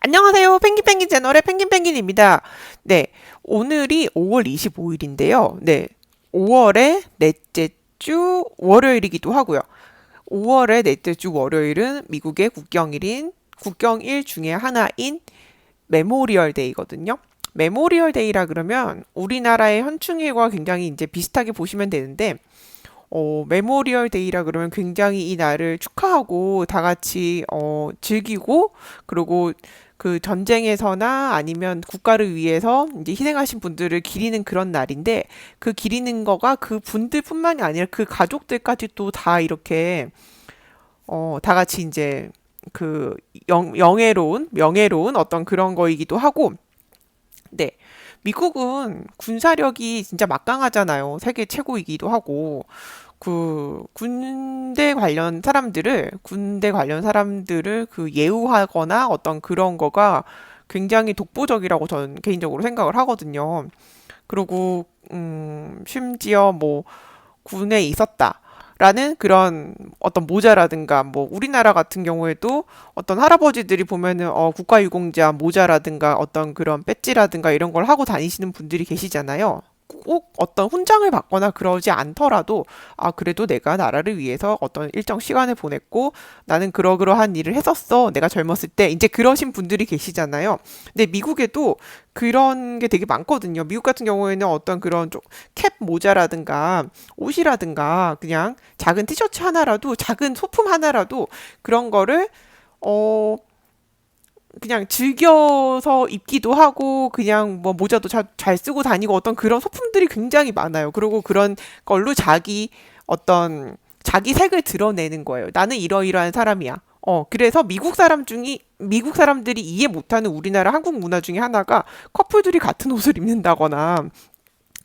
안녕하세요. 펭귄펭귄 채널의 펭귄펭귄입니다. 네, 오늘이 5월 25일인데요. 네, 5월의 넷째 주 월요일이기도 하고요. 5월의 넷째 주 월요일은 미국의 국경일 중에 하나인 메모리얼 데이거든요. 메모리얼 데이라 그러면 우리나라의 현충일과 굉장히 이제 비슷하게 보시면 되는데, 메모리얼 데이라 그러면 굉장히 이 날을 축하하고 다 같이 즐기고, 그리고 그 전쟁에서나 아니면 국가를 위해서 이제 희생하신 분들을 기리는 그런 날인데, 그 기리는 거가 그 분들뿐만이 아니라 그 가족들까지 또 다 이렇게 다 같이 이제 그 명예로운 어떤 그런 거이기도 하고. 네. 미국은 군사력이 진짜 막강하잖아요. 세계 최고이기도 하고. 군대 관련 사람들을 그 예우하거나 어떤 그런 거가 굉장히 독보적이라고 저는 개인적으로 생각을 하거든요. 그리고, 심지어 뭐, 군에 있었다. 라는 그런 어떤 모자라든가, 뭐 우리나라 같은 경우에도 어떤 할아버지들이 보면은 국가유공자 모자라든가 어떤 그런 배지라든가 이런 걸 하고 다니시는 분들이 계시잖아요. 꼭 어떤 훈장을 받거나 그러지 않더라도, 그래도 내가 나라를 위해서 어떤 일정 시간을 보냈고 나는 그러그러한 일을 했었어, 내가 젊었을 때, 이제 그러신 분들이 계시잖아요. 근데 미국에도 그런 게 되게 많거든요. 미국 같은 경우에는 어떤 그런 좀 캡 모자라든가 옷이라든가 그냥 작은 티셔츠 하나라도, 작은 소품 하나라도 그런 거를 어 그냥 즐겨서 입기도 하고, 그냥 뭐 모자도 잘 쓰고 다니고, 어떤 그런 소품들이 굉장히 많아요. 그리고 그런 걸로 자기 색을 드러내는 거예요. 나는 이러이러한 사람이야. 그래서 미국 사람들이 이해 못하는 우리나라 한국 문화 중에 하나가, 커플들이 같은 옷을 입는다거나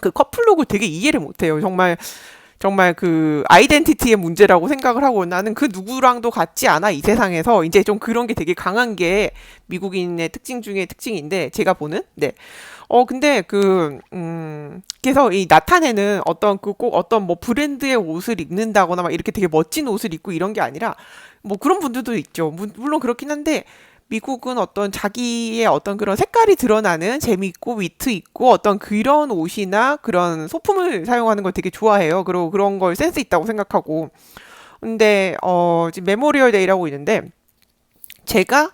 그 커플룩을 되게 이해를 못해요. 정말 그 아이덴티티의 문제라고 생각을 하고, 나는 그 누구랑도 같지 않아 이 세상에서, 이제 좀 그런 게 되게 강한 게 미국인의 특징 중에 특징인데, 제가 보는. 네. 근데 그래서 이 나타내는 어떤 그 꼭 어떤 뭐 브랜드의 옷을 입는다거나 막 이렇게 되게 멋진 옷을 입고 이런 게 아니라, 뭐 그런 분들도 있죠. 물론 그렇긴 한데, 미국은 어떤 자기의 어떤 그런 색깔이 드러나는 재미있고 위트 있고 어떤 그런 옷이나 그런 소품을 사용하는 걸 되게 좋아해요. 그리고 그런 걸 센스 있다고 생각하고. 근데 지금 메모리얼 데이라고 있는데, 제가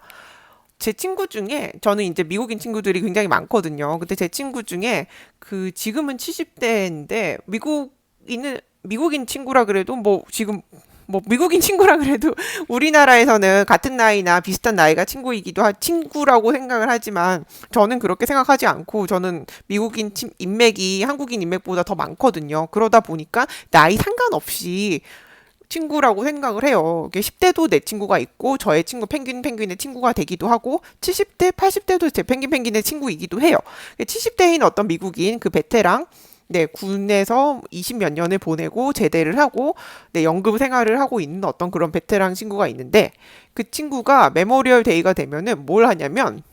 제 친구 중에, 저는 이제 미국인 친구들이 굉장히 많거든요. 근데 제 친구 중에 그 지금은 70대인데, 미국인 친구라 그래도 뭐 지금 뭐 미국인 친구라 그래도 우리나라에서는 같은 나이나 비슷한 나이가 친구라고 생각을 하지만, 저는 그렇게 생각하지 않고, 저는 인맥이 한국인 인맥보다 더 많거든요. 그러다 보니까 나이 상관없이 친구라고 생각을 해요. 이게 10대도 내 친구가 있고, 저의 친구 펭귄의 친구가 되기도 하고, 70대, 80대도 제 펭귄의 친구이기도 해요. 70대인 어떤 미국인 그 베테랑, 네, 군에서 20 몇 년을 보내고 제대를 하고, 네, 연금 생활을 하고 있는 어떤 그런 베테랑 친구가 있는데, 그 친구가 메모리얼 데이가 되면은 뭘 하냐면,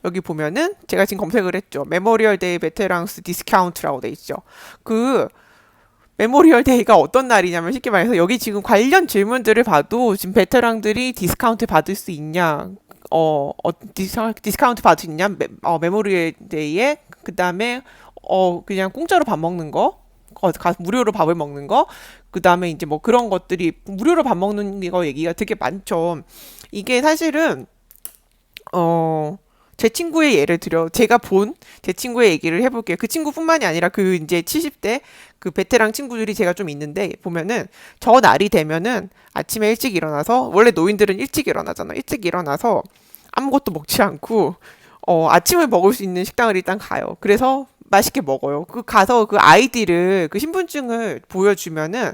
여기 보면은 제가 지금 검색을 했죠. 메모리얼 데이 베테랑스 디스카운트라고 돼 있죠. 그 메모리얼 데이가 어떤 날이냐면, 쉽게 말해서 여기 지금 관련 질문들을 봐도 지금 베테랑들이 디스카운트 받을 수 있냐, 디스카운트 받을 수 있냐, 메모리얼 데이에, 그 다음에 그냥 공짜로 밥 먹는 거, 무료로 밥을 먹는 거, 그 다음에 이제 뭐 그런 것들이, 무료로 밥 먹는 거 얘기가 되게 많죠. 이게 사실은 제 친구의 예를 들어, 제가 본 제 친구의 얘기를 해볼게요. 그 친구뿐만이 아니라 그 이제 70대 그 베테랑 친구들이 제가 좀 있는데, 보면은 저 날이 되면은 아침에 일찍 일어나서, 원래 노인들은 일찍 일어나잖아. 일찍 일어나서 아무것도 먹지 않고 아침을 먹을 수 있는 식당을 일단 가요. 그래서 맛있게 먹어요. 그 가서 그 아이디를, 그 신분증을 보여주면은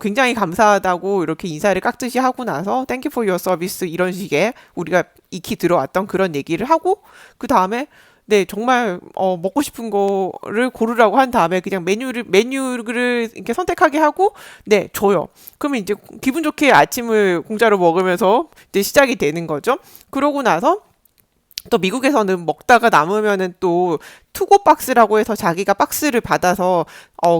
굉장히 감사하다고 이렇게 인사를 깍듯이 하고 나서 Thank you for your service, 이런 식의 우리가 익히 들어왔던 그런 얘기를 하고, 그 다음에 네, 정말 먹고 싶은 거를 고르라고 한 다음에 그냥 메뉴를 이렇게 선택하게 하고, 네, 줘요. 그러면 이제 기분 좋게 아침을 공짜로 먹으면서 이제 시작이 되는 거죠. 그러고 나서 또 미국에서는 먹다가 남으면은 또 투고 박스라고 해서 자기가 박스를 받아서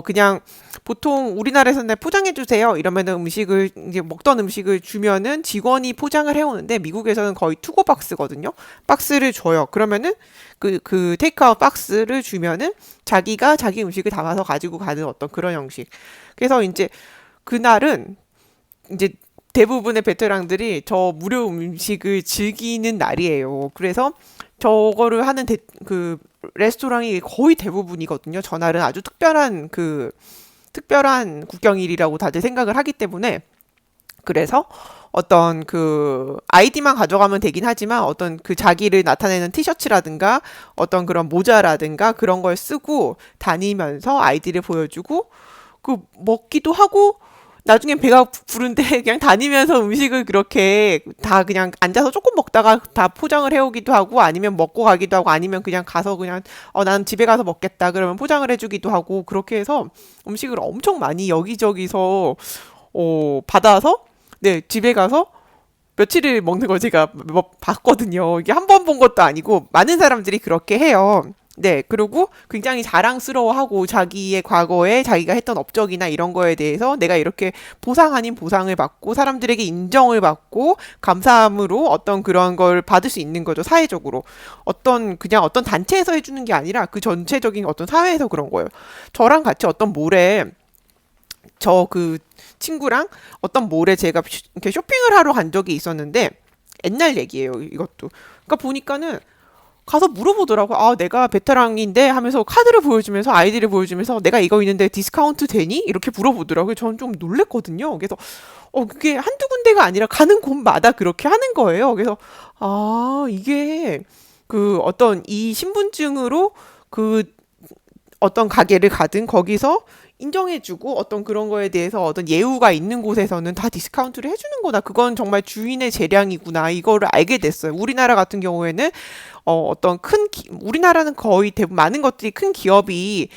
그냥 보통 우리나라에서는 포장해 주세요 이러면은 음식을 이제 먹던 음식을 주면은 직원이 포장을 해오는데 미국에서는 거의 투고 박스거든요. 박스를 줘요. 그러면은 그 테이크아웃 박스를 주면은 자기가 자기 음식을 담아서 가지고 가는 어떤 그런 형식. 그래서 이제 그날은 이제 대부분의 베테랑들이 저 무료 음식을 즐기는 날이에요. 그래서 저거를 하는 그 레스토랑이 거의 대부분이거든요. 전날은 아주 특별한 국경일이라고 다들 생각을 하기 때문에 그래서 어떤 그 아이디만 가져가면 되긴 하지만 어떤 그 자기를 나타내는 티셔츠라든가 어떤 그런 모자라든가 그런 걸 쓰고 다니면서 아이디를 보여주고 그 먹기도 하고 나중엔 배가 부른데 그냥 다니면서 음식을 그렇게 다 그냥 앉아서 조금 먹다가 다 포장을 해오기도 하고 아니면 먹고 가기도 하고 아니면 그냥 가서 그냥 나는 집에 가서 먹겠다 그러면 포장을 해주기도 하고 그렇게 해서 음식을 엄청 많이 여기저기서 받아서 네 집에 가서 며칠을 먹는 걸 제가 봤거든요. 이게 한 번 본 것도 아니고 많은 사람들이 그렇게 해요. 네, 그리고 굉장히 자랑스러워하고 자기의 과거에 자기가 했던 업적이나 이런 거에 대해서 내가 이렇게 보상 아닌 보상을 받고 사람들에게 인정을 받고 감사함으로 어떤 그런 걸 받을 수 있는 거죠, 사회적으로. 그냥 어떤 단체에서 해주는 게 아니라 그 전체적인 어떤 사회에서 그런 거예요. 저랑 같이 어떤 몰에 저 그 친구랑 어떤 몰에 제가 이렇게 쇼핑을 하러 간 적이 있었는데 옛날 얘기예요, 이것도. 그러니까 보니까는 가서 물어보더라고. 아, 내가 베테랑인데 하면서 카드를 보여주면서 아이디를 보여주면서 내가 이거 있는데 디스카운트 되니? 이렇게 물어보더라고요. 저는 좀 놀랬거든요. 그래서 그게 한두 군데가 아니라 가는 곳마다 그렇게 하는 거예요. 그래서 이게 그 어떤 이 신분증으로 그 어떤 가게를 가든 거기서 인정해주고 어떤 그런 거에 대해서 어떤 예우가 있는 곳에서는 다 디스카운트를 해주는구나. 그건 정말 주인의 재량이구나. 이거를 알게 됐어요. 우리나라 같은 경우에는 우리나라는 거의 대부분 많은 것들이 큰 기업이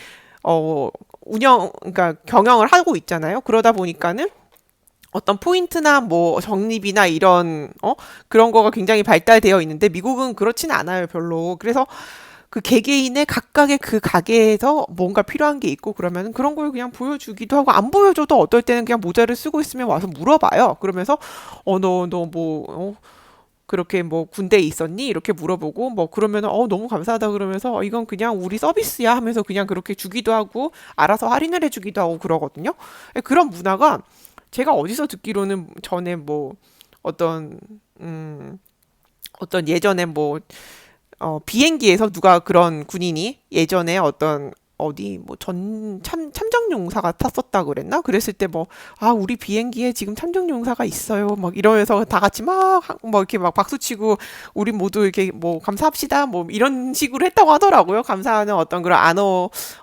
그러니까 경영을 하고 있잖아요. 그러다 보니까는 어떤 포인트나 뭐 적립이나 이런 그런 거가 굉장히 발달되어 있는데 미국은 그렇지는 않아요, 별로. 그래서 그 개개인의 각각의 그 가게에서 뭔가 필요한 게 있고 그러면 그런 걸 그냥 보여주기도 하고 안 보여줘도 어떨 때는 그냥 모자를 쓰고 있으면 와서 물어봐요. 그러면서 너 뭐 그렇게 뭐 군대에 있었니? 이렇게 물어보고 뭐 그러면은 너무 감사하다 그러면서 이건 그냥 우리 서비스야 하면서 그냥 그렇게 주기도 하고 알아서 할인을 해주기도 하고 그러거든요. 그런 문화가 제가 어디서 듣기로는 전에 뭐 어떤 어떤 예전에 뭐 비행기에서 누가 그런 군인이 예전에 어떤 어디 뭐 참정용사가 탔었다 그랬나? 그랬을 때 뭐, 우리 비행기에 지금 참정용사가 있어요. 막 이러면서 다 같이 뭐 이렇게 막 박수치고 우리 모두 이렇게 뭐 감사합시다. 뭐 이런 식으로 했다고 하더라고요. 감사하는 어떤 그런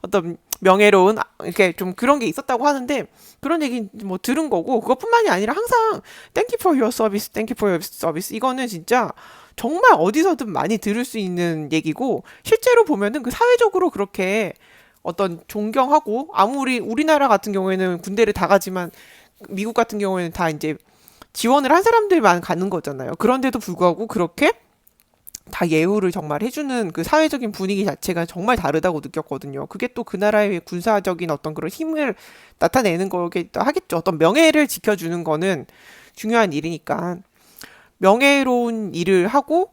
어떤 명예로운 이렇게 좀 그런 게 있었다고 하는데 그런 얘기 뭐 들은 거고 그것뿐만이 아니라 항상 Thank you for your service, Thank you for your service 이거는 진짜 정말 어디서든 많이 들을 수 있는 얘기고 실제로 보면은 그 사회적으로 그렇게 어떤 존경하고 아무리 우리나라 같은 경우에는 군대를 다 가지만 미국 같은 경우에는 다 이제 지원을 한 사람들만 가는 거잖아요. 그런데도 불구하고 그렇게 다 예우를 정말 해주는 그 사회적인 분위기 자체가 정말 다르다고 느꼈거든요. 그게 또 그 나라의 군사적인 어떤 그런 힘을 나타내는 거겠다 하겠죠. 어떤 명예를 지켜주는 거는 중요한 일이니까 명예로운 일을 하고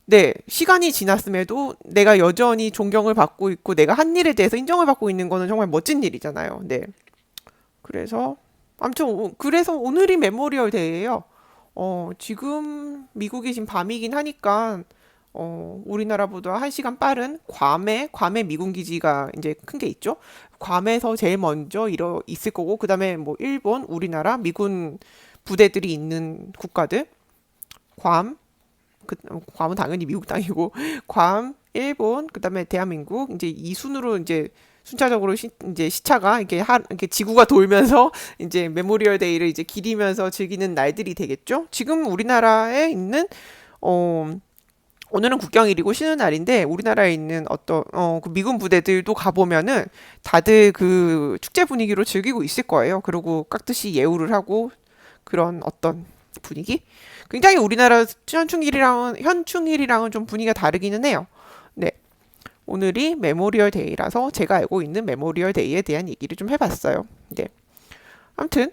네, 시간이 지났음에도 내가 여전히 존경을 받고 있고 내가 한 일에 대해서 인정을 받고 있는 거는 정말 멋진 일이잖아요. 네. 그래서 아무튼 그래서 오늘이 메모리얼 데이예요. 지금 미국이 지금 밤이긴 하니까 우리나라보다 1시간 빠른 괌에 미군 기지가 이제 큰 게 있죠. 괌에서 제일 먼저 있을 거고 그다음에 뭐 일본, 우리나라, 미군 부대들이 있는 국가들 괌 괌은 당연히 미국 땅이고 괌, 일본, 그다음에 대한민국 이제 이 순으로 이제 순차적으로 이제 시차가 이렇게 지구가 돌면서 이제 메모리얼 데이를 이제 기리면서 즐기는 날들이 되겠죠. 지금 우리나라에 있는 어 오늘은 국경일이고 쉬는 날인데 우리나라에 있는 어떤 그 미군 부대들도 가보면은 다들 그 축제 분위기로 즐기고 있을 거예요. 그리고 깍듯이 예우를 하고 그런 어떤 분위기? 굉장히 우리나라 현충일이랑은 좀 분위기가 다르기는 해요. 네. 오늘이 메모리얼 데이라서 제가 알고 있는 메모리얼 데이에 대한 얘기를 좀 해봤어요. 네. 아무튼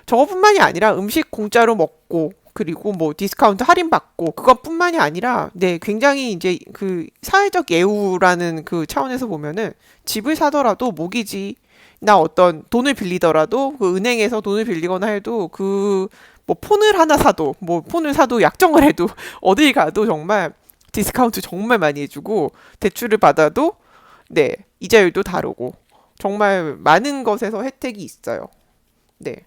저것뿐만이 아니라 음식 공짜로 먹고 그리고 뭐 디스카운트 할인 받고 그것뿐만이 아니라 네 굉장히 이제 그 사회적 예우라는 그 차원에서 보면은 집을 사더라도 모기지나 어떤 돈을 빌리더라도 그 은행에서 돈을 빌리거나 해도 그 뭐 폰을 사도 약정을 해도 어딜 가도 정말 디스카운트 정말 많이 해주고 대출을 받아도 네 이자율도 다르고 정말 많은 것에서 혜택이 있어요. 네.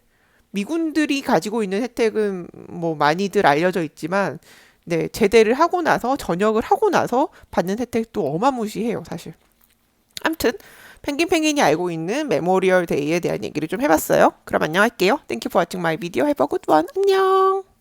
미군들이 가지고 있는 혜택은 뭐 많이들 알려져 있지만, 네, 제대를 하고 나서, 전역을 하고 나서 받는 혜택도 어마무시해요, 사실. 암튼, 펭귄이 알고 있는 메모리얼 데이에 대한 얘기를 좀 해봤어요. 그럼 안녕할게요. Thank you for watching my video. Have a good one. 안녕!